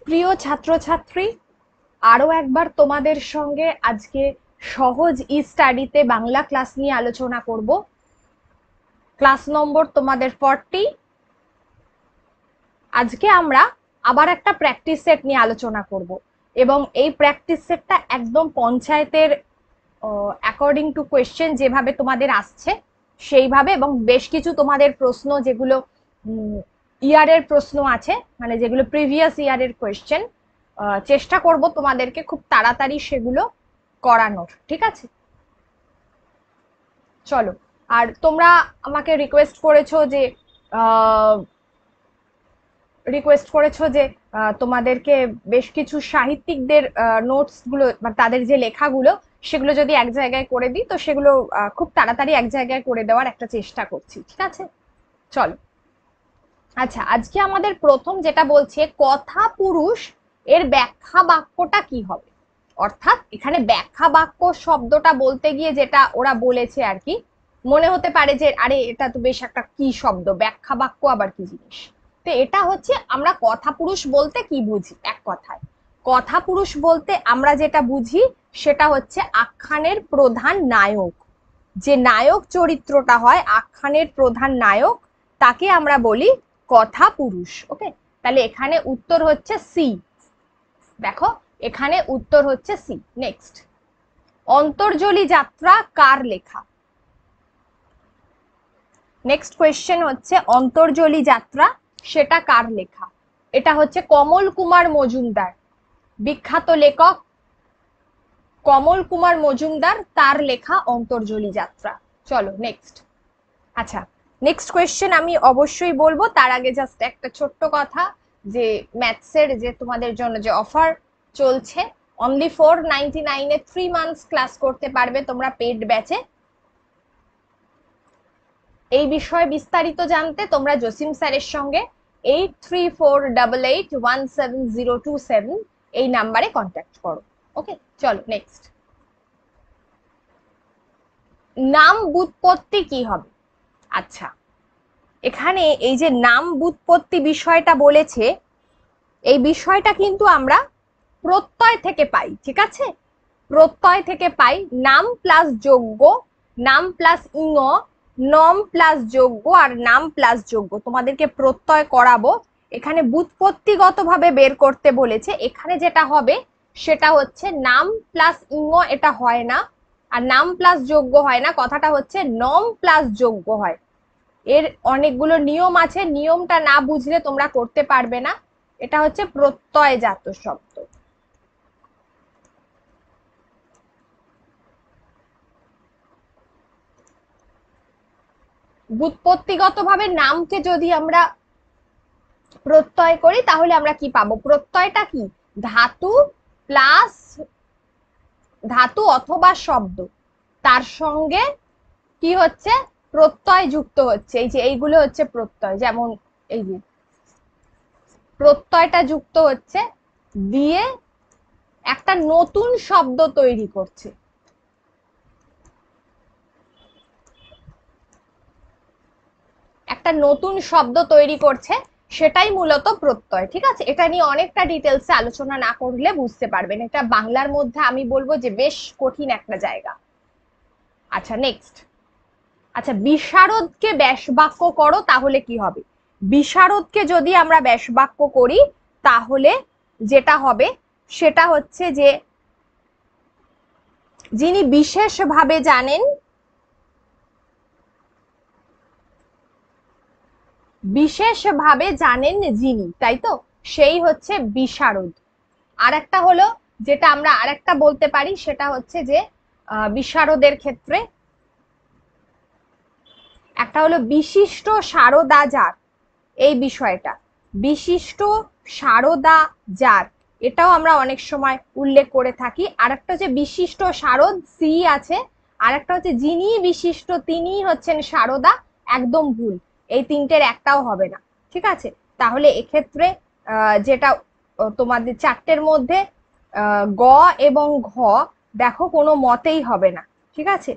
প্রিয় ছাত্রছাত্রী, আরো একবার তোমাদের সঙ্গে আজকে সহজ ই স্টাডিতে বাংলা ক্লাস নিয়ে আলোচনা করব। ক্লাস নম্বর তোমাদের 40। আজকে আমরা আবার একটা প্র্যাকটিস সেট নিয়ে আলোচনা করব এবং এই প্র্যাকটিস সেটটা একদম পঞ্চায়েতের অ্যাকর্ডিং টু কোয়েশ্চেন যেভাবে তোমাদের আসছে সেইভাবে, এবং বেশ কিছু তোমাদের প্রশ্ন যেগুলো ইয়ারের প্রশ্ন আছে, মানে যেগুলো প্রিভিয়াস ইয়ারের কোয়েশ্চেন, চেষ্টা করব তোমাদেরকে খুব তাড়াতাড়ি সেগুলো করানোর। ঠিক আছে, চলো। আর তোমরা আমাকে রিকোয়েস্ট করেছো যে তোমাদেরকে বেশ কিছু সাহিত্যিকদের নোটস গুলো বা তাদের যে লেখাগুলো সেগুলো যদি এক জায়গায় করে দিই, তো সেগুলো খুব তাড়াতাড়ি এক জায়গায় করে দেওয়ার একটা চেষ্টা করছি। ঠিক আছে, চলো। আচ্ছা, আজকে আমাদের প্রথম যেটা বলছে কথা পুরুষ এর ব্যাখ্যা বাক্যটা কি হবে। অর্থাৎ এখানে ব্যাখ্যা বাক্য শব্দটা বলতে গিয়ে যেটা ওরা বলেছে আর কি, মনে হতে পারে যে আরে এটা তো বেশ একটা কি শব্দ, ব্যাখ্যা বাক্য আবার কি জিনিস। তো এটা হচ্ছে আমরা কথা পুরুষ বলতে কি বুঝি। এক কথায় কথা পুরুষ বলতে আমরা যেটা বুঝি সেটা হচ্ছে আখ্যানের প্রধান নায়ক। যে নায়ক চরিত্রটা হয়, আখ্যানের প্রধান নায়ক, তাকে আমরা বলি কথা পুরুষ। ওকে, তাহলে এখানে উত্তর হচ্ছে সি। দেখো, এখানে উত্তর হচ্ছে সি। নেক্সট, অন্তর্জলি যাত্রা কার লেখা। নেক্সট কোয়েশ্চেন হচ্ছে অন্তর্জলি যাত্রা সেটা কার লেখা। এটা হচ্ছে কমল কুমার মজুমদার, বিখ্যাত লেখক কমল কুমার মজুমদার, তার লেখা অন্তর্জলি যাত্রা। চলো নেক্সট। আচ্ছা, নেক্সট কোয়েশ্চেন আমি অবশ্যই বলবো, তার আগে জাস্ট একটা ছোট্ট কথা, যে ম্যাথসের যে তোমাদের জন্য যে অফার চলছে, অনলি 499 এ 3 মান্থস ক্লাস করতে পারবে তোমরা পেড ব্যাচে। এই বিষয়ে বিস্তারিত জানতে তোমরা জসিম স্যারের সঙ্গে 8348817027 এই নাম্বারে কন্ট্যাক্ট করো। ওকে, চলো নেক্সট। নাম ব্যুৎপত্তি কি হবে। আচ্ছা, এখানে এই যে নাম ব্যুৎপত্তি বিষয়টা বলেছে, এই বিষয়টা কিন্তু আমরা প্রত্যয় থেকে পাই। ঠিক আছে, প্রত্যয় থেকে পাই। নাম প্লাস যোগ্য, নাম প্লাস ইঙ, নম প্লাস যোগ্য আর নাম প্লাস যোগ্য তোমাদেরকে প্রত্যয় করাবো। এখানে ব্যুৎপত্তিগত ভাবে বের করতে বলেছে। এখানে যেটা হবে সেটা হচ্ছে নাম প্লাস ইঙ, এটা হয় না, আর নাম প্লাস যোগ্য হয় না, কথাটা হচ্ছে নম প্লাস যোগ্য হয়। এর অনেকগুলো নিয়ম আছে, নিয়মটা না বুঝলে তোমরা করতে পারবে না। এটা হচ্ছে প্রত্যয়জাত শব্দ। ব্যুৎপত্তিগত ভাবে নামকে যদি আমরা প্রত্যয় করি তাহলে আমরা কি পাবো। প্রত্যয়টা কি, ধাতু প্লাস ধাতু অথবা শব্দ, তার সঙ্গে কি হচ্ছে প্রত্যয় যুক্ত হচ্ছে। এই যে এইগুলো হচ্ছে প্রত্যয়, যেমন এই যে প্রত্যয়টা যুক্ত হচ্ছে দিয়ে একটা নতুন শব্দ তৈরি করছে। একটা নতুন শব্দ তৈরি করছে, সেটাই মূলত প্রত্যয়। ঠিক আছে, এটা নিয়ে অনেকটা ডিটেলসে আলোচনা না করলে বুঝতে পারবেন, এটা বাংলার মধ্যে আমি বলবো যে বেশ কঠিন একটা জায়গা। আচ্ছা নেক্সট। আচ্ছা, বিশারদকে ব্যাসবাক্য করো তাহলে কি হবে। বিশারদকে যদি আমরা ব্যাসবাক্য করি তাহলে যেটা হবে সেটা হচ্ছে যে যিনি বিশেষভাবে জানেন, বিশেষভাবে জানেন যিনি, তাই তো, সেই হচ্ছে বিশারদ। আর একটা হলো যেটা আমরা আরেকটা বলতে পারি সেটা হচ্ছে যে বিশারদের ক্ষেত্রে একটা হলো বিশিষ্ট সারদা যার, এই বিষয়টা বিশিষ্ট সারদা যার, এটাও আমরা অনেক সময় উল্লেখ করে থাকি। আর একটা হচ্ছে বিশিষ্ট সারদ, সি আছে। আর একটা হচ্ছে যিনি বিশিষ্ট তিনি হচ্ছেন সারদা, একদম ভুল, এই তিনটের একটাও হবে না। ঠিক আছে, তাহলে এক্ষেত্রে যেটা তোমাদের চারটের মধ্যে গ এবং ঘ, দেখো কোনো মতেই হবে না। ঠিক আছে,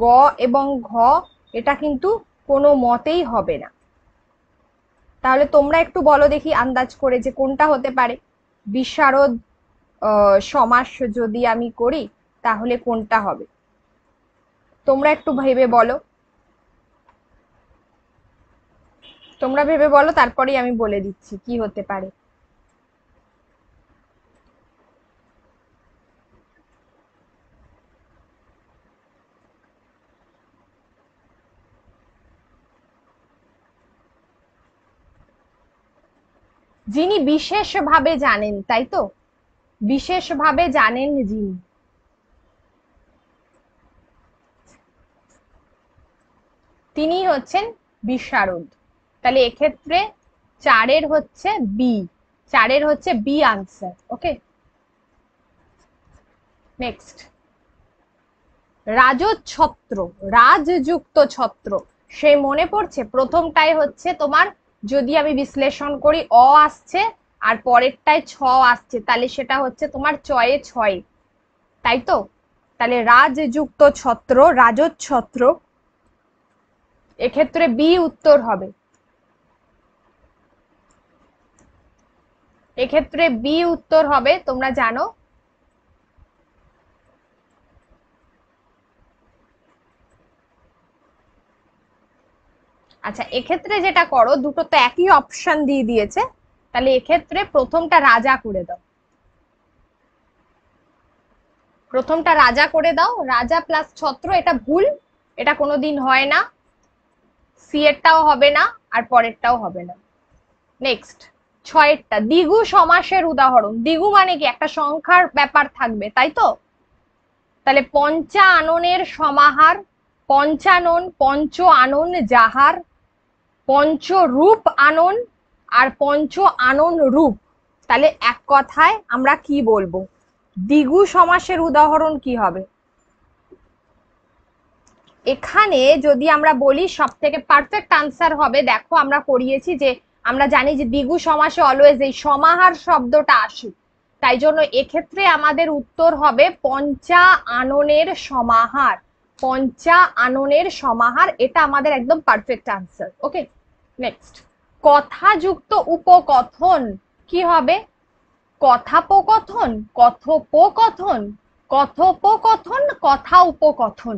গ এবং ঘ এটা কিন্তু কোনো মতেই হবে না। তাহলে তোমরা একটু বলো দেখি আন্দাজ করে যে কোনটা হতে পারে। বিশারদ সমাস যদি আমি করি তাহলে কোনটা হবে? তোমরা একটু ভেবে বলো, তোমরা ভেবে বলো, তারপরেই আমি বলে দিচ্ছি কি হতে পারে। যিনি বিশেষভাবে জানেন, তাই তো? বিশেষভাবে জানেন যিনি, তিনি হচ্ছেন বিশারদ। তাহলে এক্ষেত্রে চারের হচ্ছে বি, চারের হচ্ছে বি আনসার। ওকে, নেক্সট। রাজছত্র, রাজযুক্ত ছত্র, সে মনে পড়ছে? প্রথমটাই হচ্ছে তোমার, যদি আমি বিশ্লেষণ করি অ আসছে আর পরেরটায় ছ আসছে, তাহলে সেটা হচ্ছে তোমার চয়ে ছয়, তাই তো? তাহলে রাজযুক্ত ছত্র, রাজচ্ছত্র, এক্ষেত্রে বি উত্তর হবে। এক্ষেত্রে বি উত্তর হবে, তোমরা জানো। আচ্ছা, এক্ষেত্রে যেটা করো, দুটো তো একই অপশন দিয়ে দিয়েছে, তাহলে এক্ষেত্রে প্রথমটা রাজা করে দাও। প্রথমটা রাজা করে দাও, রাজা প্লাস ছত্র, এটা ভুল, এটা কোনোদিন হয় না। সি এরটাও হবে না আর পরেরটাও হবে না। নেক্সট, ছয়েরটা দ্বিগু সমাসের উদাহরণ। দ্বিগু মানে কি? একটা সংখ্যার ব্যাপার থাকবে, তাই তো? তাহলে পঞ্চা আননের সমাহার, পঞ্চানন, পঞ্চ আনন যাহার, পঞ্চরূপ আনন আর পঞ্চ আনন রূপ। তাহলে এক কথায় আমরা কি বলবো? দ্বিগু সমাসের উদাহরণ কি হবে? এখানে যদি আমরা বলি সব থেকে পারফেক্ট আনসার হবে, দেখো আমরা করিয়েছি যে আমরা জানি যে দ্বিগু সমাসে অলওয়েজ এই সমাহার শব্দটা আসে, তাই জন্য এক্ষেত্রে আমাদের উত্তর হবে পঞ্চা আননের সমাহার। পঞ্চা আননের সমাহার, এটা আমাদের একদম পারফেক্ট আনসার। ওকে, নেক্সট। কথাযুক্ত উপকথন কি হবে? কথাপকথন, কথোপকথন, কথোপকথন, কথা উপকথন।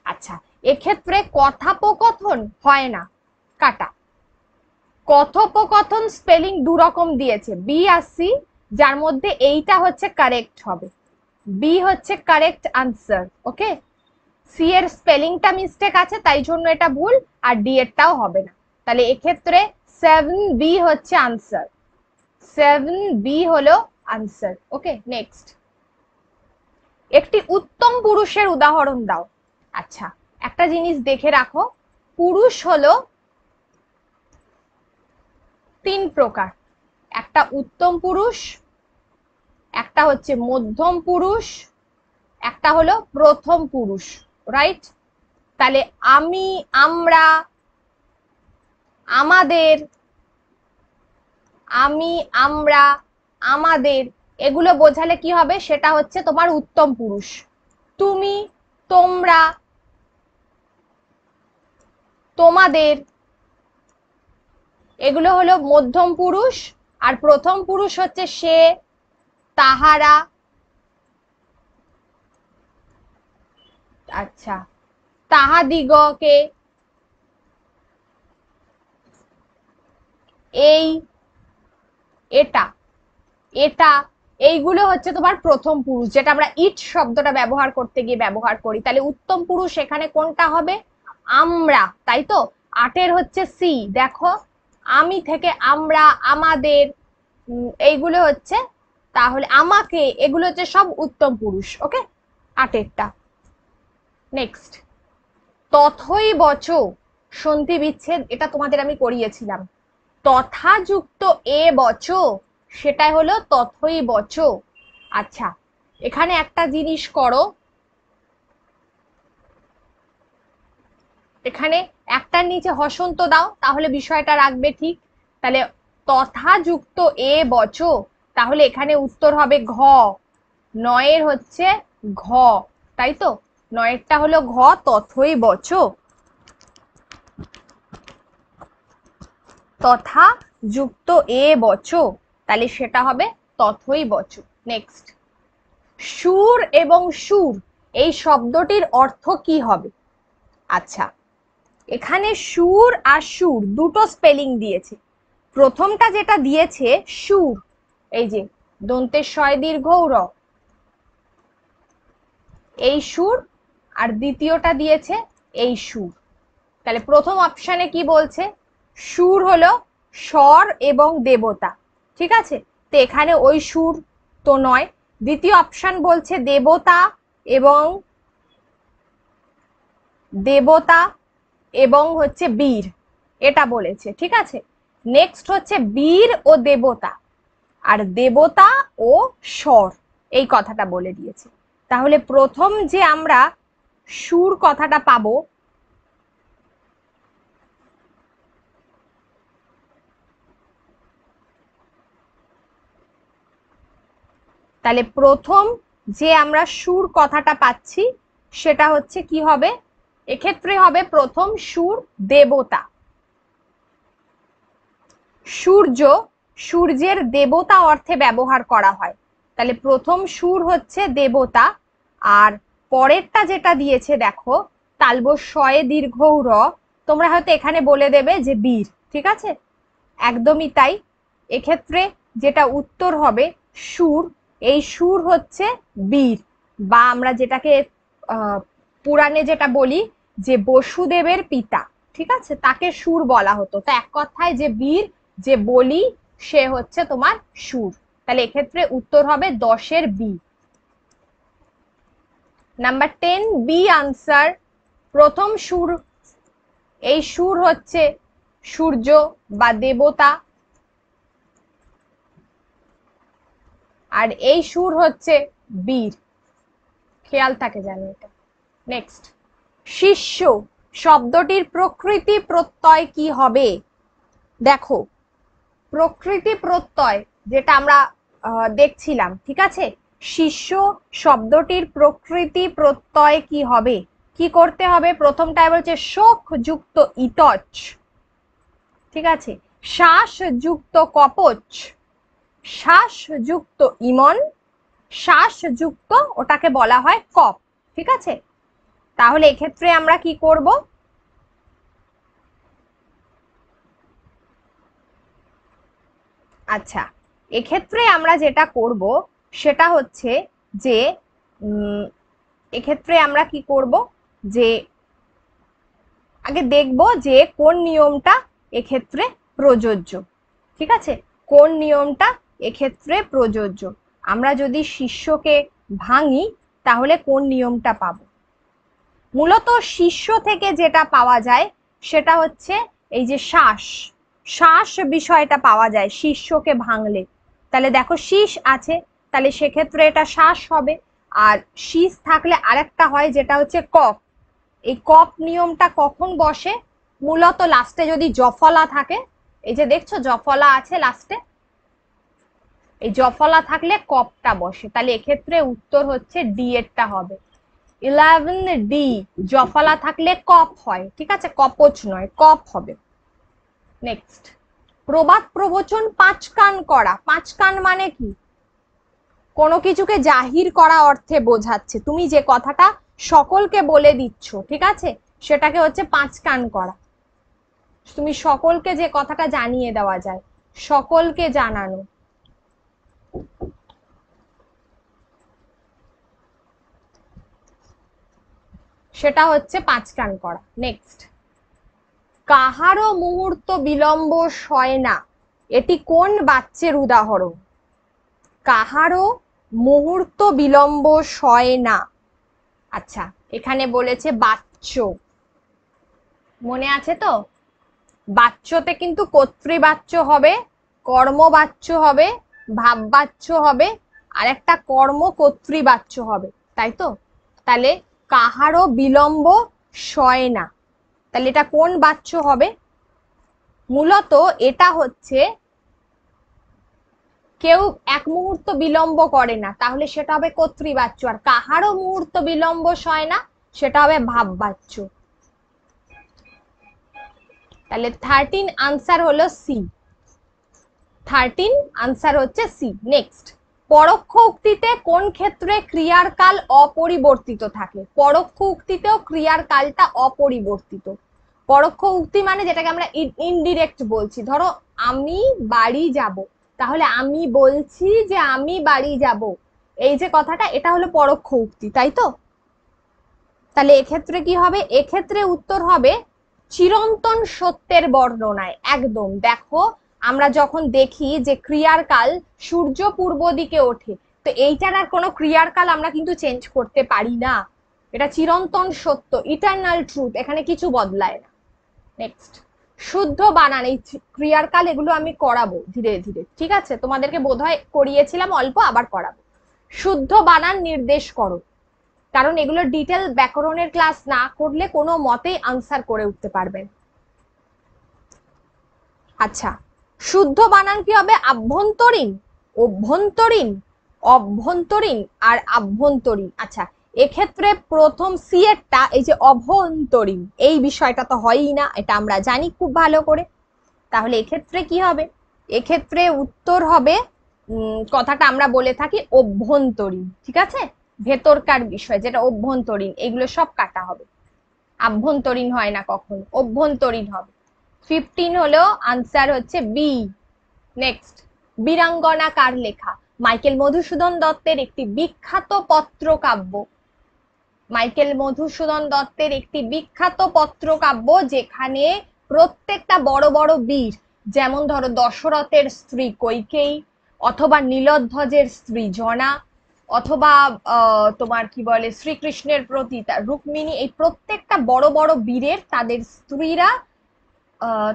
আচ্ছা, এক্ষেত্রে কথাপকথন হয় না, কাটা। কথোপকথন স্পেলিং দু রকম দিয়েছে, বি আর সি, যার মধ্যে এইটা হচ্ছে কারেক্ট হবে। বি হচ্ছে কারেক্ট আনসার। ওকে, সি এর স্পেলিংটা মিস্টেক আছে, তাই জন্য এটা ভুল, আর ডি এরটাও হবে না। তাহলে এক্ষেত্রে 7B হচ্ছে আনসার। 7B হলো আনসার। ওকে, নেক্সট। একটি উত্তম পুরুষের উদাহরণ দাও। আচ্ছা, একটা জিনিস দেখে রাখো, পুরুষ হলো তিন প্রকার। একটা উত্তম পুরুষ, একটা হচ্ছে মধ্যম পুরুষ, একটা হলো প্রথম পুরুষ, রাইট? তাহলে আমি, আমরা, আমাদের, আমি, আমরা, আমাদের, এগুলো বোঝালে কি হবে? সেটা হচ্ছে তোমার উত্তম পুরুষ। তুমি, তোমরা, তোমাদের, এগুলো হলো মধ্যম পুরুষ। আর প্রথম পুরুষ হচ্ছে সে, তাহারা। আচ্ছা, তাহাদিগকে, এই, এটা, এটা, এইগুলো হচ্ছে তোমার প্রথম পুরুষ, যেটা আমরা ইট শব্দটা ব্যবহার করতে গিয়ে ব্যবহার করি। তাহলে উত্তম পুরুষ এখানে কোনটা হবে? আমরা, তাই তো? 8 হচ্ছে সি, দেখো, আমি থেকে আমরা, আমাদের, এইগুলো হচ্ছে, তাহলে আমাকে, এগুলো হচ্ছে সব উত্তম পুরুষ। ওকে, 8টা। নেক্সট, তথই বচ, সন্ধি বিচ্ছেদ, এটা তোমাদের আমি করিয়েছিলাম। তথাযুক্ত এ বচ, সেটাই হলো তথই বচ। আচ্ছা, এখানে একটা জিনিস করো, এখানে একটার নিচে হসন্ত দাও, তাহলে বিষয়টা রাখবে ঠিক। তাহলে তথাযুক্ত এ বচ, তাহলে এখানে উত্তর হবে ঘ। 9 হচ্ছে ঘ, তাই তো? 9টা হলো ঘ, তথই বচ, তথা যুক্ত এ বচ, তাহলে সেটা হবে তথৈ বচু। নেক্সট, সুর এবং সুর এই শব্দটির অর্থ কি হবে? আচ্ছা, এখানে সুর আর সুর দুটো স্পেলিং দিয়েছে। প্রথমটা যেটা দিয়েছে সুর, এই যে দন্তের শয় দীর্ঘ র, এই সুর, আর দ্বিতীয়টা দিয়েছে এই সুর। তাহলে প্রথম অপশানে কি বলছে? সুর হলো স্বর এবং দেবতা, ঠিক আছে, তো এখানে ওই সুর তো নয়। দ্বিতীয় অপশান বলছে দেবতা এবং হচ্ছে বীর, এটা বলেছে, ঠিক আছে। নেক্সট হচ্ছে বীর ও দেবতা, আর দেবতা ও স্বর, এই কথাটা বলে দিয়েছে। তাহলে প্রথম যে আমরা সুর কথাটা পাবো, তাহলে প্রথম যে আমরা সুর কথাটা পাচ্ছি সেটা হচ্ছে কি হবে? এক্ষেত্রে হবে প্রথম সুর দেবতা। সূর্য, সূর্যের দেবতা অর্থে ব্যবহার করা হয়, তাহলে প্রথম সুর হচ্ছে দেবতা। আর পরেরটা যেটা দিয়েছে দেখো, তালব শয়ে দীর্ঘ র, তোমরা হয়তো এখানে বলে দেবে যে বীর, ঠিক আছে, একদমই তাই। এক্ষেত্রে যেটা উত্তর হবে সুর, এই সুর হচ্ছে বীর, বা আমরা যেটাকে পুরাণে যেটা বলি যে বসুদেবের পিতা, ঠিক আছে, তাকে সুর বলা হতো। তো এক কথায় যে বীর, যে বলি, সে হচ্ছে তোমার সুর। তাহলে এক্ষেত্রে উত্তর হবে 10-এর বি। Number 10 B answer. প্রথম সুর, এই সুর হচ্ছে সূর্য বা দেবতা, আর এই সুর হচ্ছে বীর, খেয়াল থাকে জানো এটা। নেক্সট, শিষ্য শব্দটির প্রকৃতি প্রত্যয় কি হবে? দেখো, প্রকৃতি প্রত্যয় যেটা আমরা দেখছিলাম, ঠিক আছে, শিষ্য শব্দটির প্রকৃতি প্রত্যয় কি হবে? কি করতে হবে? প্রথমটায় বলছে শোক যুক্ত ইতচ, ঠিক আছে, শ্বাস যুক্ত কপচ, শ্বাস যুক্ত ইমন, শ্বাস যুক্ত ওটাকে বলা হয় কপ, ঠিক আছে। তাহলে এক্ষেত্রে আমরা কি করব? আচ্ছা, এক্ষেত্রে আমরা যেটা করব সেটা হচ্ছে যে এক্ষেত্রে আমরা কি করব, যে আগে দেখব যে কোন নিয়মটা এক্ষেত্রে প্রযোজ্য, ঠিক আছে, কোন নিয়মটা এক্ষেত্রে প্রযোজ্য। আমরা যদি শিষ্যকে ভাঙি তাহলে কোন নিয়মটা পাবো? মূলত শিষ্য থেকে যেটা পাওয়া যায় সেটা হচ্ছে এই যে শ্বাস, শ্বাস বিষয়টা পাওয়া যায় শিষ্যকে ভাঙলে। তাহলে দেখো শীষ আছে, তাহলে সেক্ষেত্রে এটা শ্বাস হবে। আর শীষ থাকলে আরেকটা হয় যেটা হচ্ছে কফ। এই কফ নিয়মটা কখন বসে? মূলত লাস্টে যদি জফলা থাকে, এই যে দেখছো জফলা আছে লাস্টে, এই জফলা থাকলে কফটা বসে। তাহলে এক্ষেত্রে উত্তর হচ্ছে ডি এরটা হবে। 11 ডি, জফলা থাকলে কফ হয়, ঠিক আছে, কপচ নয়, কফ হবে। নেক্সট, প্রবাদ প্রবচন 5 কান করা। 5 কান মানে কি? কোনো কিছুকে জাহির করা অর্থে বোঝাচ্ছে, তুমি যে কথাটা সকলকে বলে দিচ্ছ, ঠিক আছে, সেটাকে হচ্ছে 5 কান করা। তুমি সকলকে যে কথাটা জানিয়ে দেওয়া যায়, সকলকে জানানো, সেটা হচ্ছে 5 কান করা। নেক্সট, কাহারও মুহূর্ত বিলম্ব সয় না, এটি কোন বাচ্যের উদাহরণ? কাহারও মুহূর্ত বিলম্ব সয় না। আচ্ছা, এখানে বলেছে বাচ্য, মনে আছে তো? বাচ্যতে কিন্তু কর্তৃবাচ্য হবে, কর্মবাচ্য হবে, ভাববাচ্য হবে, আর একটা কর্ম কর্তৃবাচ্য হবে, তাই তো? তাহলে কাহারও বিলম্ব সয় না, তাহলে এটা কোন বাচ্য হবে? মূলত এটা হচ্ছে কেউ এক মুহূর্ত বিলম্ব করে না, তাহলে সেটা হবে কর্তৃবাচ্য। আর কাহারও মুহূর্ত বিলম্ব সয় না, সেটা হবে ভাববাচ্য। তাহলে 13 আনসার হলো সি। 13, আনসার হচ্ছে সি। নেক্সট, পরোক্ষ উক্তিতে কোন ক্ষেত্রে ক্রিয়ার কাল অপরিবর্তিত থাকে? পরোক্ষ উক্তিতেও ক্রিয়ার কালটা অপরিবর্তিত। পরোক্ষ উক্তি মানে যেটাকে আমরা ইনডিরেক্ট বলছি। ধরো আমি বাড়ি যাব, তাহলে আমি বলছি যে আমি বাড়ি যাব, এই যে কথাটা, এটা হলো পরোক্ষ উক্তি, তাই তো? তাহলে এক্ষেত্রে কি হবে? এক্ষেত্রে উত্তর হবে চিরন্তন সত্যের বর্ণনায়। একদম, দেখো আমরা যখন দেখি যে ক্রিয়ার কাল সূর্য পূর্ব দিকে ওঠে, তো এইটার আর কোনো ক্রিয়ার কাল আমরা কিন্তু চেঞ্জ করতে পারি না। এটা চিরন্তন সত্য, ইটারনাল ট্রুথ, এখানে কিছু বদলায় না। নেক্সট, শুদ্ধ বানান, এই ক্রিয়ার কাল এগুলো আমি করাবো ধীরে ধীরে, ঠিক আছে? তোমাদেরকে বোধহয় করিয়েছিলাম অল্প, আবার করাবো। শুদ্ধ বানান নির্দেশ করো, কারণ এগুলো ডিটেল ব্যাকরণের ক্লাস না করলে কোনো মতেই আনসার করে উঠতে পারবেন। আচ্ছা, শুদ্ধ বানান কি হবে? আভ্যন্তরীণ, অভ্যন্তরীণ, অভ্যন্তরীণ আর আভ্যন্তরীণ। আচ্ছা, এক্ষেত্রে প্রথম সি এরটা, এই যে অভ্যন্তরীণ, এই বিষয়টা তো হয়ই না, এটা আমরা জানি খুব ভালো করে। তাহলে এক্ষেত্রে কি হবে? এক্ষেত্রে উত্তর হবে কথাটা আমরা বলে থাকি অভ্যন্তরীণ, ঠিক আছে? ভেতরকার বিষয় যেটা অভ্যন্তরীণ, এগুলো সব কাটা হবে, আভ্যন্তরীণ হয় না কখনো, অভ্যন্তরীণ হবে। 15 হলো আনসার হচ্ছে বি। নেক্সট, বীরাঙ্গনা কার লেখা? মাইকেল মধুসূদন দত্তের একটি বিখ্যাত পত্রকাব্য। মাইকেল মধুসূদন দত্তের একটি বিখ্যাত পত্রকাব্য, যেখানে প্রত্যেকটা বড় বড় বীর, যেমন ধরো দশরথের স্ত্রী কৈকেয়ী, অথবা নীলধ্বজের স্ত্রী জনা, অথবা তোমার কি বলে শ্রীকৃষ্ণের প্রতি রুক্মিণী, এই প্রত্যেকটা বড় বড় বীরের তাদের স্ত্রীরা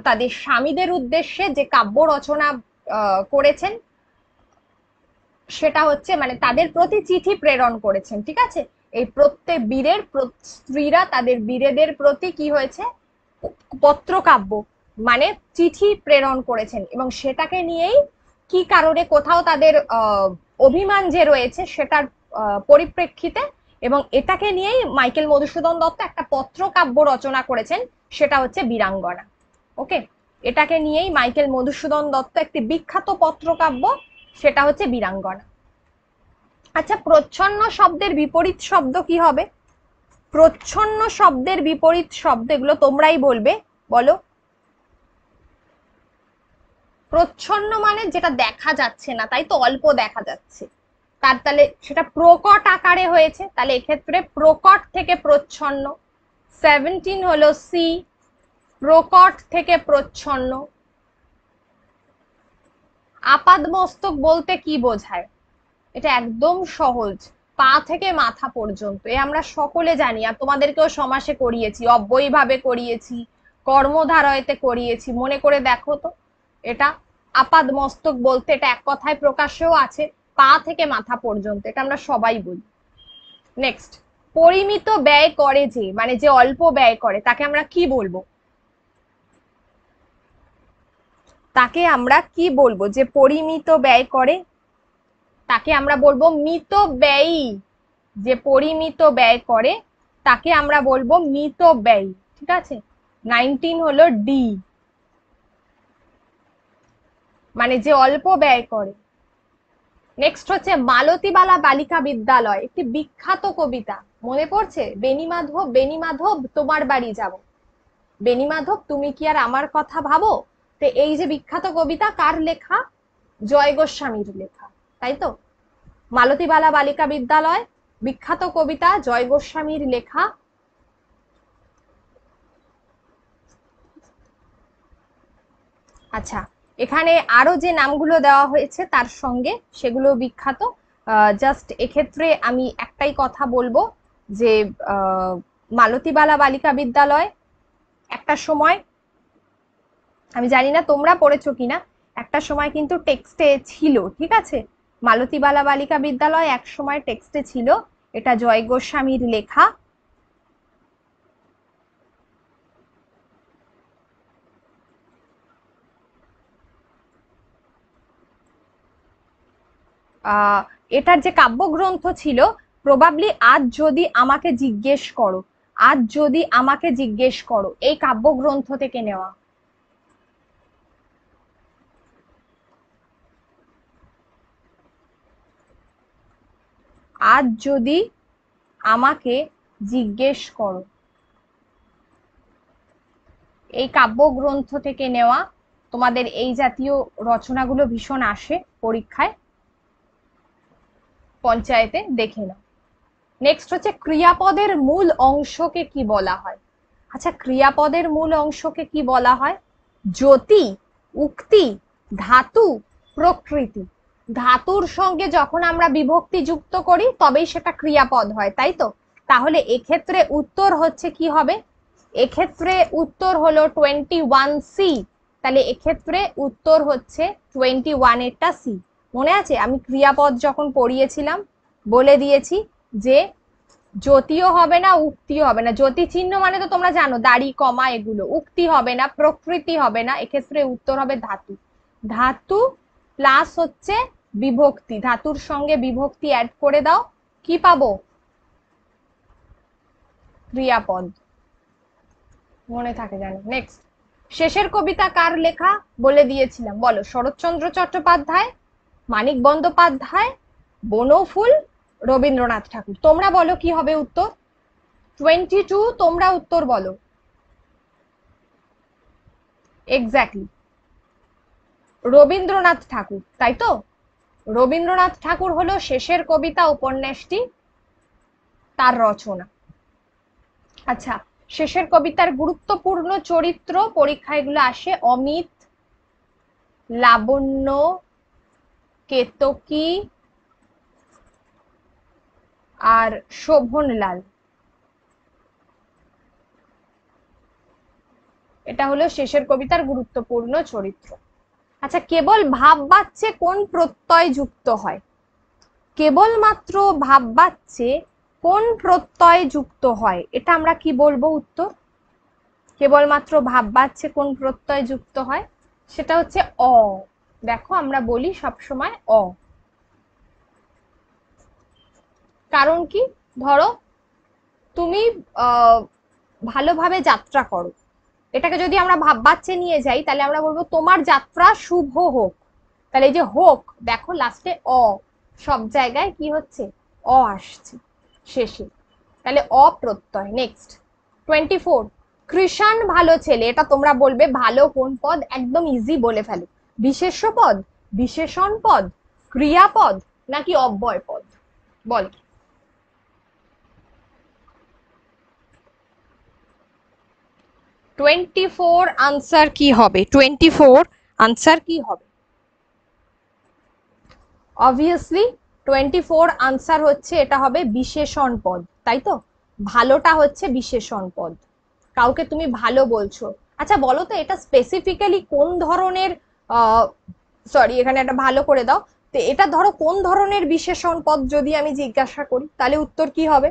তাদের স্বামীদের উদ্দেশ্যে যে কাব্য রচনা করেছেন, সেটা হচ্ছে মানে তাদের প্রতি চিঠি প্রেরণ করেছেন, ঠিক আছে? এই প্রত্যেক বীরের স্ত্রীরা তাদের বীরেদের প্রতি কি হয়েছে? পত্রকাব্য মানে চিঠি প্রেরণ করেছেন, এবং সেটাকে নিয়েই কি কারণে কোথাও তাদের অভিমান যে রয়েছে সেটার পরিপ্রেক্ষিতে, এবং এটাকে নিয়েই মাইকেল মধুসূদন দত্ত একটা পত্রকাব্য রচনা করেছেন, সেটা হচ্ছে বীরাঙ্গনা। ওকে, এটাকে নিয়েই মাইকেল মধুসূদন দত্ত একটি বিখ্যাত পত্রকাব্য, সেটা হচ্ছে বীরাঙ্গনা। আচ্ছা, প্রচ্ছন্ন শব্দের বিপরীত শব্দ কি হবে? প্রচ্ছন্ন শব্দের বিপরীত শব্দ, এগুলো তোমরাই বলবে, বলো। প্রচ্ছন্ন মানে যেটা দেখা যাচ্ছে না, তাই তো, অল্প দেখা যাচ্ছে, তার তাহলে সেটা প্রকট আকারে হয়েছে, তাহলে এক্ষেত্রে প্রকট থেকে প্রচ্ছন্ন। 17 হলো সি, প্রকট থেকে প্রচ্ছন্ন। আপাদমস্তক বলতে কি বোঝায়? এটা একদম সহজ, পা থেকে মাথা পর্যন্ত, এ আমরা সকলে জানি, আর তোমাদেরকেও সমাসে করিয়েছি, অব্যয়ীভাবে করিয়েছি, কর্মধারয়তে করিয়েছি, মনে করে দেখো তো। এটা আপাদমস্তক বলতে এটা এক কথায় প্রকাশেও আছে, পা থেকে মাথা পর্যন্ত, এটা আমরা সবাই বলি। নেক্সট, পরিমিত ব্যয় করে যে, মানে যে অল্প ব্যয় করে, তাকে আমরা কি বলবো? তাকে আমরা কি বলবো? যে পরিমিত ব্যয় করে, তাকে আমরা বলবো মিত ব্যয়ী। যে পরিমিত ব্যয় করে তাকে আমরা বলবো মিত ব্যয়ী, ঠিক আছে? 19 হলো ডি, মানে যে অল্প ব্যয় করে। নেক্সট হচ্ছে মালতীবালা বালিকা বিদ্যালয়, একটি বিখ্যাত কবিতা, মনে পড়ছে? বেণীমাধব, বেণীমাধব তোমার বাড়ি যাব, বেণীমাধব তুমি কি আর আমার কথা ভাবো। তো এই যে বিখ্যাত কবিতা কার লেখা? জয় গোস্বামীর লেখা, তাই তো? মালতীবালা বালিকা বিদ্যালয় বিখ্যাত কবিতা, জয় গোস্বামীর লেখা। আচ্ছা, এখানে আরো যে নামগুলো দেওয়া হয়েছে তার সঙ্গে সেগুলো বিখ্যাত। জাস্ট এক্ষেত্রে আমি একটাই কথা বলবো যে মালতীবালা বালিকা বিদ্যালয় একটা সময়, আমি জানি না তোমরা পড়েছো কিনা, একটা সময় কিন্তু টেক্সটে ছিল, ঠিক আছে? মালতীবালা বালিকা বিদ্যালয় এক সময় টেক্সটে ছিল, এটা জয় গোস্বামীর লেখা। এটার যে কাব্যগ্রন্থ ছিল, প্রবাবলি আজ যদি আমাকে জিজ্ঞেস করো, আজ যদি আমাকে জিজ্ঞেস করো, এই কাব্যগ্রন্থ থেকে নেওয়া। আজ যদি আমাকে জিজ্ঞেস করো। এই কাব্যগ্রন্থ থেকে নেওয়া, তোমাদের এই জাতীয় রচনাগুলো ভীষণ আসে পরীক্ষায়, পঞ্চায়েতে দেখে নাও। নেক্সট হচ্ছে ক্রিয়াপদের মূল অংশকে কি বলা হয়? আচ্ছা, ক্রিয়াপদের মূল অংশকে কি বলা হয়? জ্যোতি, উক্তি, ধাতু, প্রকৃতি। ধাতুর সঙ্গে যখন আমরা বিভক্তি যুক্ত করি তবেই সেটা ক্রিয়াপদ হয়, তাই তো? তাহলে এক্ষেত্রে উত্তর হচ্ছে কি হবে? এক্ষেত্রে উত্তর হলো 21C। তাহলে এক্ষেত্রে উত্তর হচ্ছে 21 এরটা সি। মনে আছে আমি ক্রিয়াপদ যখন পড়িয়েছিলাম বলে দিয়েছি যে জ্যোতিও হবে না, উক্তিও হবে না। জ্যোতি চিহ্ন মানে তো তোমরা জানো দাড়ি কমা এগুলো। উক্তি হবে না, প্রকৃতি হবে না, এক্ষেত্রে উত্তর হবে ধাতু। ধাতু প্লাস হচ্ছে বিভক্তি, ধাতুর সঙ্গে বিভক্তি অ্যাড করে দাও, কি পাবো? ক্রিয়াপদ। মনে থাকে জানো। নেক্সট, শেষের কবিতা কার লেখা বলে দিয়েছিলাম, বলো। শরৎচন্দ্র চট্টোপাধ্যায়, মানিক বন্দ্যোপাধ্যায়, বনফুল, রবীন্দ্রনাথ ঠাকুর। তোমরা বলো কি হবে উত্তর? 22, তোমরা উত্তর বলো। এক্স্যাক্টলি, রবীন্দ্রনাথ ঠাকুর, তাই তো? রবীন্দ্রনাথ ঠাকুর হলো শেষের কবিতা উপন্যাসটি তার রচনা। আচ্ছা, শেষের কবিতার গুরুত্বপূর্ণ চরিত্র পরীক্ষায় এগুলো আসে: অমিত, লাবণ্য, কেতকী আর শোভনলাল। এটা হলো শেষের কবিতার গুরুত্বপূর্ণ চরিত্র। আচ্ছা, কেবল ভাব বাচ্চে কোন প্রত্যয় যুক্ত হয়? কেবলমাত্র ভাব বাচ্চে কোন প্রত্যয় যুক্ত হয়, এটা আমরা কি বলবো উত্তর? কেবলমাত্র ভাব বাচ্চে কোন প্রত্যয় যুক্ত হয়? সেটা হচ্ছে অ। দেখো আমরা বলি সবসময় অ। কারণ কি? ধরো তুমি ভালোভাবে যাত্রা করো, এটাকে যদি আমরা ভাব বাচ্চে নিয়ে যাই তাহলে আমরা বলবো তোমার যাত্রা শুভ হোক। তাহলে এই যে হোক, দেখো লাস্টে অ, সব জায়গায় কি হচ্ছে? অ আসছে শেষে, তাহলে অপ্রত্যয়। নেক্সট, 24, কৃষাণ ভালো ছেলে, এটা তোমরা বলবে ভালো কোন পদ? একদম ইজি, বলে ফেলো। বিশেষ্য পদ, বিশেষণ পদ, ক্রিয়াপদ নাকি অব্যয় পদ? বল। 24 আনসার কি হবে? 24 আনসার কি হবে? অবভিয়াসলি 24 আনসার হচ্ছে, এটা হবে বিশেষণ পদ, তাই তো? ভালোটা হচ্ছে বিশেষণ পদ। কাউকে তুমি ভালো বলছো, আচ্ছা বলো তো এটা স্পেসিফিক্যালি কোন ধরনের, সরি এখানে একটা ভালো করে দাও, তো এটা ধরো কোন ধরনের বিশেষণ পদ যদি আমি জিজ্ঞাসা করি তাহলে উত্তর কি হবে?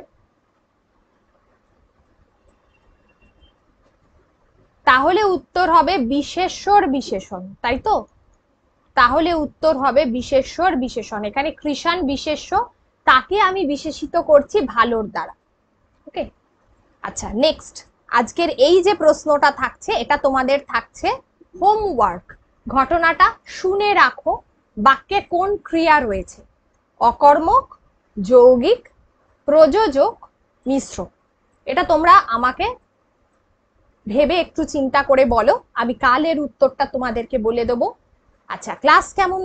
তাহলে উত্তর হবে বিশেষ্যর বিশেষণ, তাই তো? তাহলে উত্তর হবে বিশেষ্যর বিশেষণ। এখানে কৃষাণ বিশেষ্য, তাকে আমি বিশেষিত করছি ভালোর দ্বারা। ওকে, আচ্ছা নেক্সট, আজকের এই যে প্রশ্নটা থাকছে এটা তোমাদের থাকছে হোমওয়ার্ক। ঘটনাটা শুনে রাখো, বাক্যে কোন ক্রিয়া রয়েছে? অকর্মক, যৌগিক, প্রযোজক, মিশ্র। এটা তোমরা আমাকে ভেবে একটু চিন্তা করে বলো, আমি কাল এর উত্তরটা তোমাদেরকে বলে দেবো। আচ্ছা, ক্লাস কেমন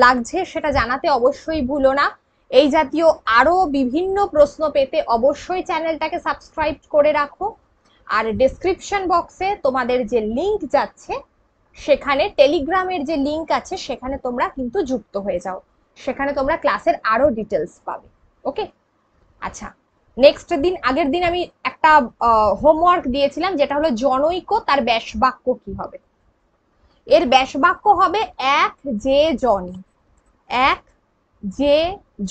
লাগছে সেটা জানাতে অবশ্যই ভুলো না। এই জাতীয় আরো বিভিন্ন প্রশ্ন পেতে অবশ্যই চ্যানেলটাকে সাবস্ক্রাইব করে রাখো। আর ডেসক্রিপশন বক্সে তোমাদের যে লিংক যাচ্ছে, সেখানে টেলিগ্রামের যে লিংক আছে সেখানে তোমরা কিন্তু যুক্ত হয়ে যাও, সেখানে তোমরা ক্লাসের আরো ডিটেলস পাবে। ওকে, আচ্ছা নেক্সট দিন, আগের দিন আমি একটা হোমওয়ার্ক দিয়েছিলাম যেটা হলো জনৈক, তার ব্যাস বাক্য কি হবে? এর ব্যাস বাক্য হবে এক যে জন। এক যে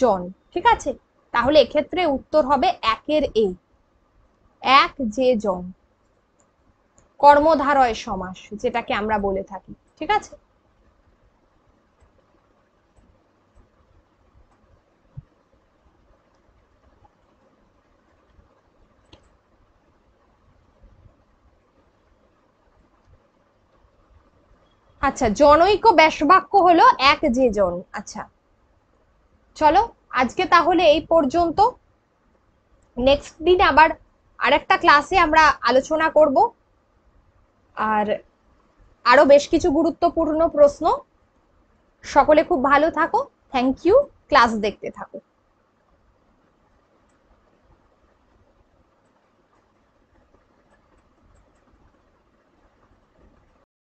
জন, ঠিক আছে? তাহলে এক্ষেত্রে উত্তর হবে একের এ, এক যে জন। কর্মধারয় সমাস যেটাকে আমরা বলে থাকি, ঠিক আছে? আচ্ছা, জনৈক ব্যাস বাক্য হলো এক যে জন। আচ্ছা চলো, আজকে তাহলে এই পর্যন্ত। নেক্সট দিন আবার আরেকটা ক্লাসে আমরা আলোচনা করব আর আরো বেশ কিছু গুরুত্বপূর্ণ প্রশ্ন। সকলে খুব ভালো থাকো। Thank you. ক্লাস দেখতে থাকো।